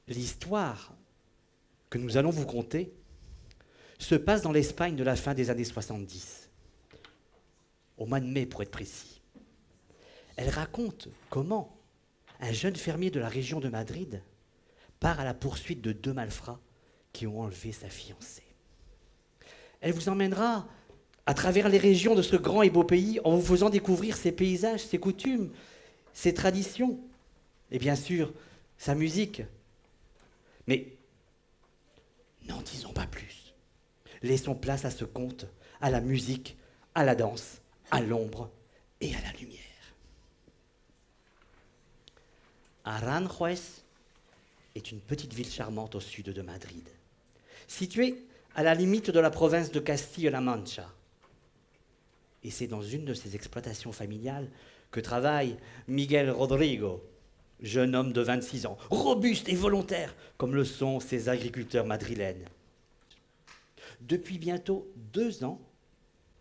L'histoire que nous allons vous conter se passe dans l'Espagne de la fin des années 70, au mois de mai pour être précis. Elle raconte comment un jeune fermier de la région de Madrid part à la poursuite de 2 malfrats qui ont enlevé sa fiancée. Elle vous emmènera à travers les régions de ce grand et beau pays en vous faisant découvrir ses paysages, ses coutumes, ses traditions et bien sûr sa musique. Mais n'en disons pas plus. Laissons place à ce conte, à la musique, à la danse, à l'ombre et à la lumière. Aranjuez est une petite ville charmante au sud de Madrid, située à la limite de la province de Castille-La Mancha. Et c'est dans une de ces exploitations familiales que travaille Miguel Rodrigo, jeune homme de 26 ans, robuste et volontaire, comme le sont ces agriculteurs madrilènes. Depuis bientôt 2 ans,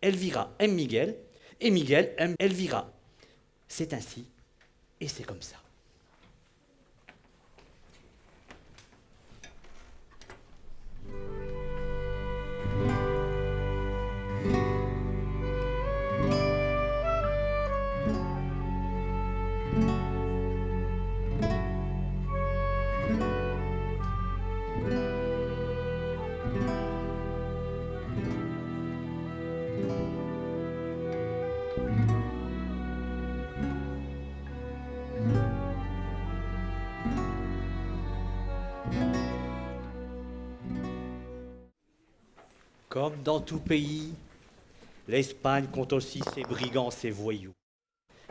Elvira aime Miguel, et Miguel aime Elvira. C'est ainsi, et c'est comme ça. Comme dans tout pays, l'Espagne compte aussi ses brigands, ses voyous.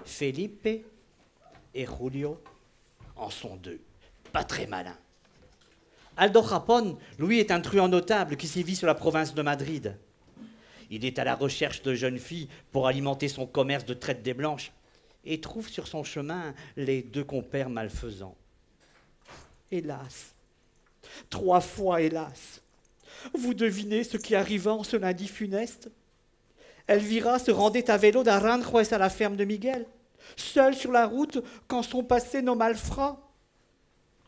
Felipe et Julio en sont 2, pas très malins. Aldo Japón, lui, est un truand notable qui sévit sur la province de Madrid. Il est à la recherche de jeunes filles pour alimenter son commerce de traite des blanches et trouve sur son chemin les 2 compères malfaisants. Hélas, 3 fois hélas. Vous devinez ce qui arriva en ce lundi funeste? Elvira se rendait à vélo d'Aranjuez à la ferme de Miguel, seule sur la route quand sont passés nos malfrats.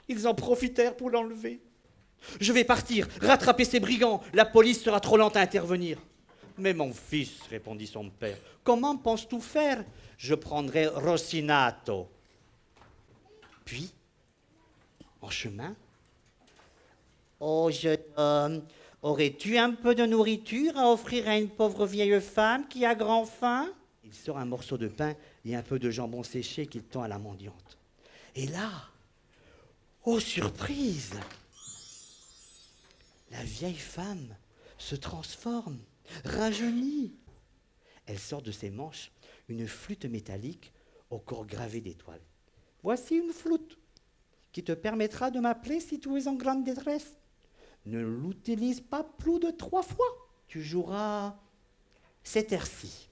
Ils en profitèrent pour l'enlever. Je vais partir, rattraper ces brigands, la police sera trop lente à intervenir. Mais mon fils, répondit son père, comment penses-tu faire? Je prendrai Rosinato. Puis, en chemin, oh jeune homme, aurais-tu un peu de nourriture à offrir à une pauvre vieille femme qui a grand faim? Il sort un morceau de pain et un peu de jambon séché qu'il tend à la mendiante. Et là, oh surprise! La vieille femme se transforme, rajeunit. Elle sort de ses manches une flûte métallique au corps gravé d'étoiles. Voici une flûte qui te permettra de m'appeler si tu es en grande détresse. Ne l'utilise pas plus de 3 fois. Tu joueras cet air-ci.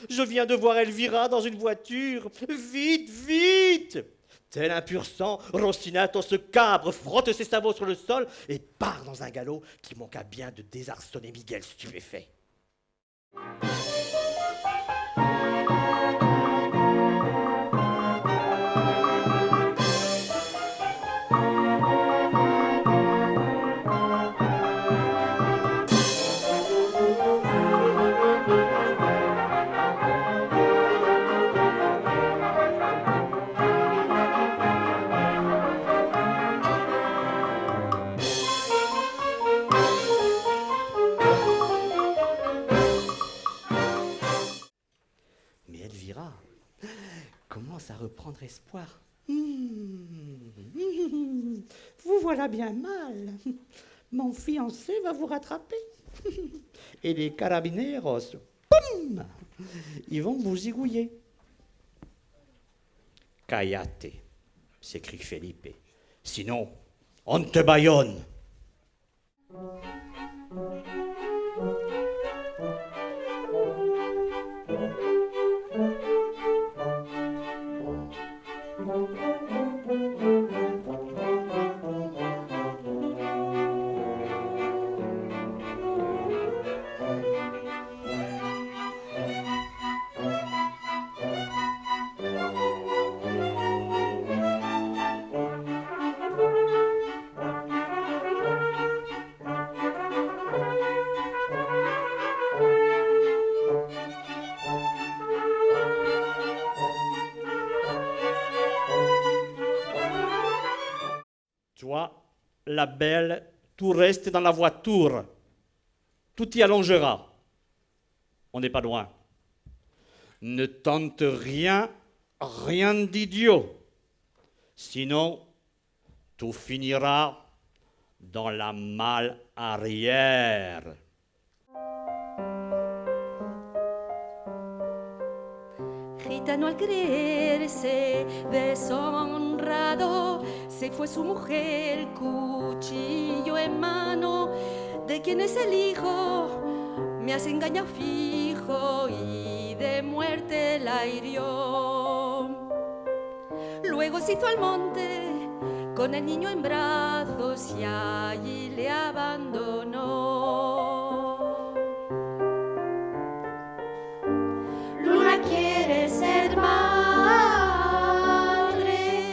Je viens de voir Elvira dans une voiture. Vite, vite! Tel un pur sang, Rosinato se cabre, frotte ses sabots sur le sol et part dans un galop qui manqua bien de désarçonner Miguel stupéfait. Mais Elvira commence à reprendre espoir. Vous voilà bien mal. Mon fiancé va vous rattraper. Et les carabineros, boum, ils vont vous zigouiller. Cállate, s'écrie Felipe. Sinon, on te bâillonne. Toi, la belle, tout reste dans la voiture. Tout y allongera. On n'est pas loin. Ne tente rien, rien d'idiot. Sinon, tout finira dans la malle arrière. Gitano al creerse deshonrado, se fue su mujer, cuchillo en mano. ¿De quién es el hijo? Me has engañado fijo y de muerte la hirió. Luego se hizo al monte con el niño en brazos y allí le abandonó. Luna quiere ser madre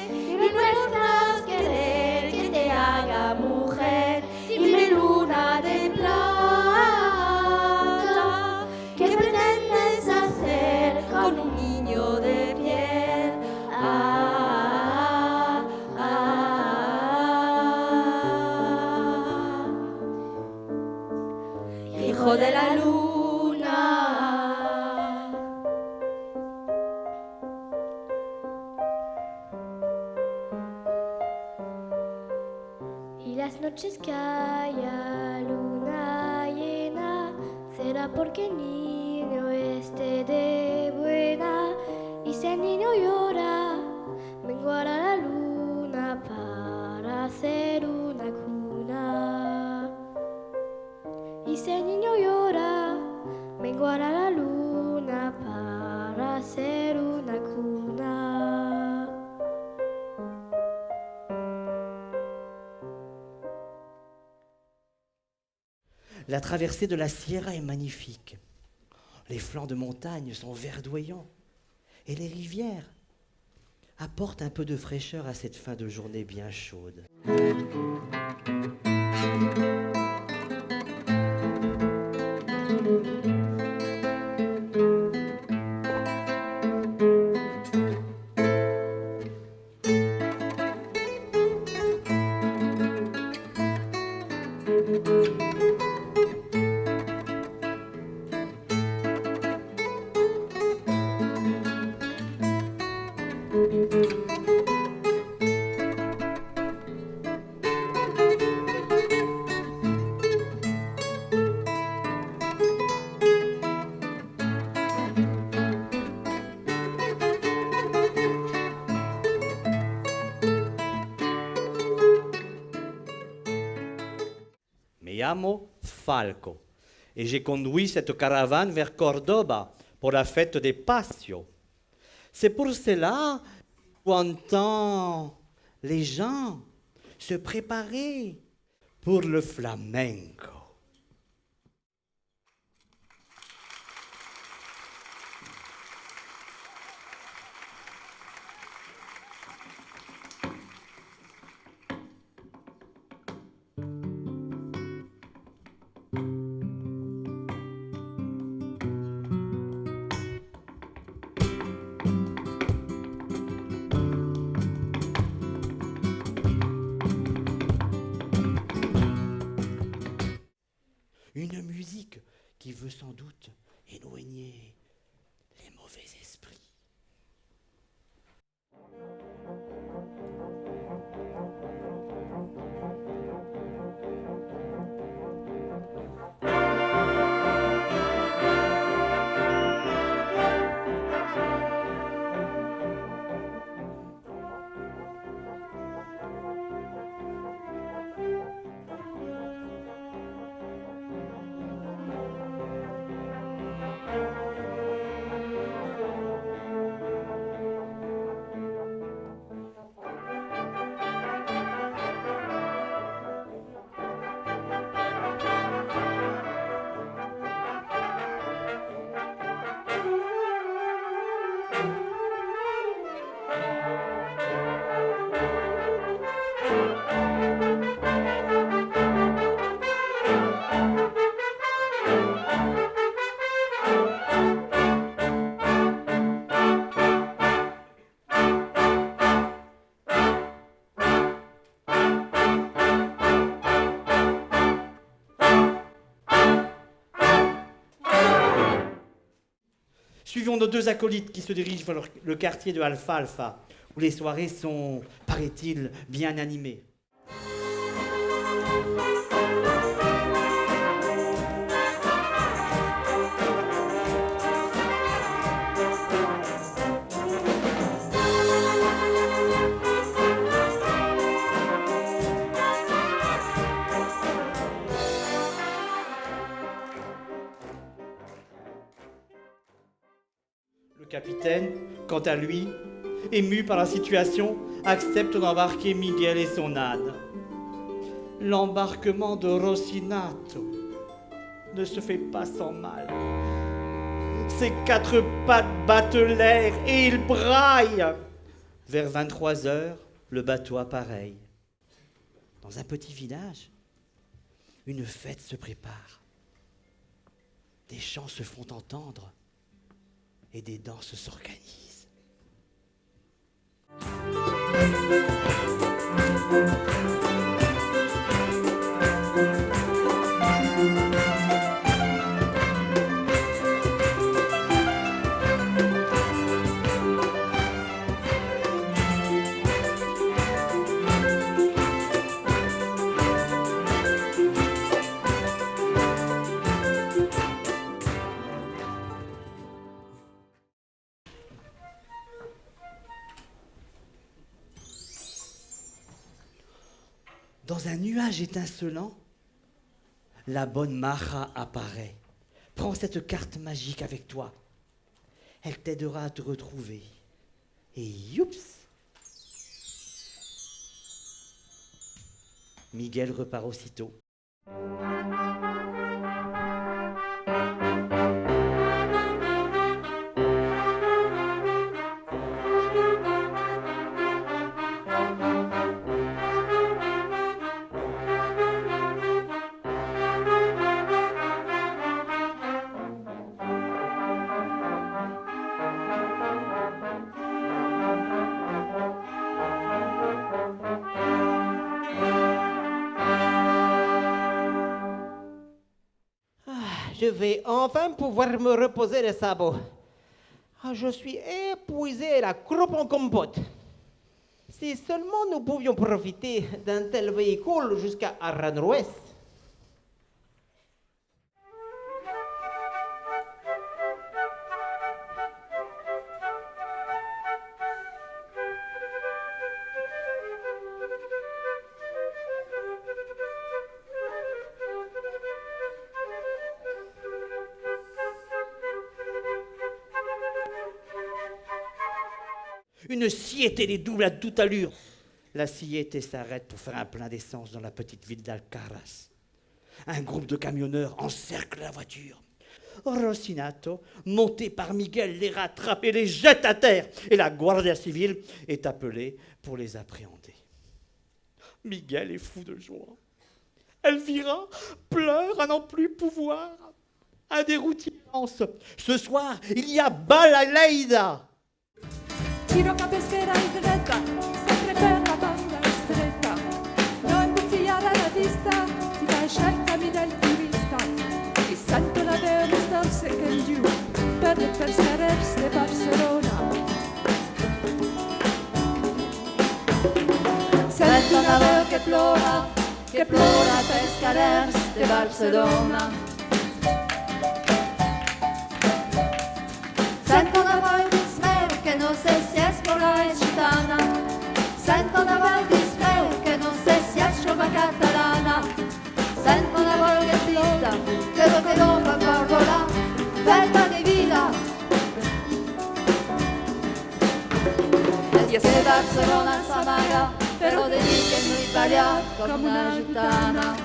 y no importa querer que te haga mujer. Dime, luna de plata, ¿qué pretendes hacer con un niño de piel? Hijo de la luna. Y las noches que haya luna llena, será porque el niño esté de buena. Y si el niño llora, menguará la luna para hacer una cuna. Y si el niño llora, menguará la luna para hacer una cuna. La traversée de la Sierra est magnifique. Les flancs de montagne sont verdoyants et les rivières apportent un peu de fraîcheur à cette fin de journée bien chaude. Me llamo Falco et j'ai conduit cette caravane vers Cordoba pour la fête des Patios. C'est pour cela qu'on entend les gens se préparer pour le flamenco. Une musique qui veut sans doute éloigner les mauvais esprits. Suivons nos deux acolytes qui se dirigent vers le quartier de Alfa Alfa, où les soirées sont, paraît-il, bien animées. Le capitaine, quant à lui, ému par la situation, accepte d'embarquer Miguel et son âne. L'embarquement de Rossinato ne se fait pas sans mal. Ses quatre pattes battent l'air et il braille. Vers 23 heures, le bateau apparaît. Dans un petit village, une fête se prépare. Des chants se font entendre et des danses s'organisent. Dans un nuage étincelant, la bonne Maja apparaît. Prends cette carte magique avec toi. Elle t'aidera à te retrouver. Et youps! Miguel repart aussitôt. Je vais enfin pouvoir me reposer les sabots. Je suis épuisé et la croupe en compote. Si seulement nous pouvions profiter d'un tel véhicule jusqu'à Aranjuez. Une Siete les double à toute allure. La Siete s'arrête pour faire un plein d'essence dans la petite ville d'Alcaraz. Un groupe de camionneurs encercle la voiture. Rossinato, monté par Miguel, les rattrape et les jette à terre. Et la Guardia Civile est appelée pour les appréhender. Miguel est fou de joie. Elvira pleure à n'en plus pouvoir. Un déroutier lance. Ce soir, il y a Balaleida. Giro pesquera in retta, sempre per la banda stretta. Non buzzicare la vista, si fa sceltami del turista. E sento la vera stanza che è giù, per il pescarers de Barcelona. Sento una veu che plora pescarers de Barcelona. Sento una voce di smero che non sé si è spola e gitana. Sento una voce di smero che non sé si è sciova catalana. Sento una voce trista che lo che non va a volare. Velta di vita. E se Barcelona s'amaga, però de dir que no hi ballar com una gitana.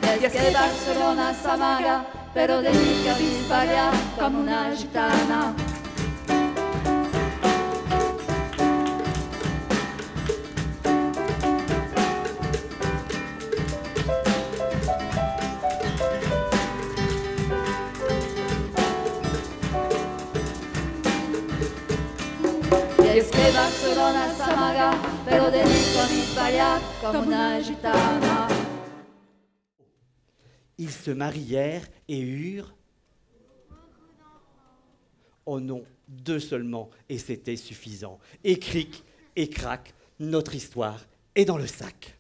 E que Barcelona s'amaga, però de dir que vi ballar com una gitana. Es que Barcelona s'amaga, però de dir que vi ballar com una gitana. Ils se marièrent Et Hur? Oh non, 2 seulement, et c'était suffisant. Et cric, et crac, notre histoire est dans le sac.